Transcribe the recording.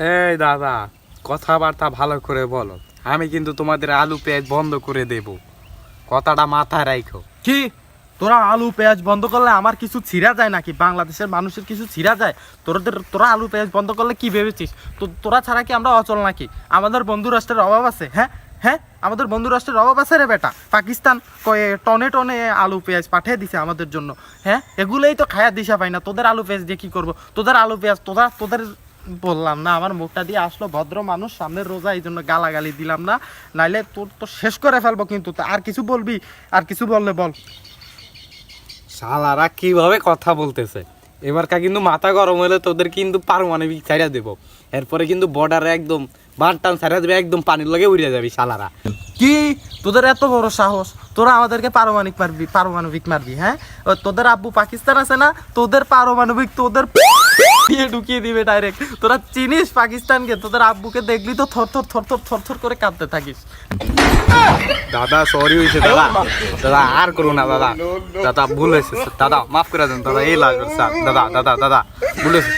এই দাদা, কথাবার্তা ভালো করে বলো। আমি কিন্তু তোমাদের আলু পেঁয়াজ বন্ধ করে দেব, কথাটা মাথায় রাখো। কি তোরা আলু পেঁয়াজ বন্ধ করলে আমার কিছু ছিঁড়া যায় নাকি? বাংলাদেশের মানুষের কিছু ছিঁড়া যায়? তোরা আলু পেঁয়াজ বন্ধ করলে কি ভেবেছিস? তোরা ছাড়া কি আমরা অচল নাকি? আমাদের বন্ধু রাষ্ট্রের অভাব আছে? হ্যাঁ হ্যাঁ, আমাদের বন্ধু রাষ্ট্রের অভাব আছে রে বেটা। পাকিস্তান কয়ে টনে টনে আলু পেঁয়াজ পাঠিয়ে দিছে আমাদের জন্য। হ্যাঁ, এগুলোই তো খায়া দিশা পাই না। তোদের আলু পেঁয়াজ দিয়ে কী করবো? তোদের আলু পেঁয়াজ তোদের বললাম না, আমার মুখটা দিয়ে আসলো ভদ্র মানুষ, সামনের রোজা, এই জন্য গালাগালি দিলাম না, নাইলে তোর তো শেষ করে ফেলবো। কিন্তু আর কিছু বলবি? আর কিছু বললে বল। শালারা কিভাবে কথা বলতেছে! এবারকা কিন্তু মাথা গরম হলে তোদের কিন্তু পারমাণবিক ছাইড়া দেব। এরপরে কিন্তু বর্ডারে একদম বানটান ছাইড়া দেবে, একদম পানির লগে উড়ে যাবি শালারা। কি তোদের এত বড় সাহস? তোরা আমাদেরকে পারমাণবিক মারবি? হ্যাঁ, তোদের আব্বু পাকিস্তান আছে না, তোদের পারমাণবিক তোদের দিয়ে ঢুকিয়ে দিবে ডাইরেক্ট। তোরা চিনিস পাকিস্তানকে? তোদের আব্বুকে দেখলি তো থর করে কাঁদতে থাকিস। দাদা সরি হয়েছে দাদা, দাদা আর করো না দাদা, দাদা ভুল হয়েছে দাদা, মাফ করে দেন দাদা, এই লাগবে দাদা, দাদা দাদা ভুল হয়েছে।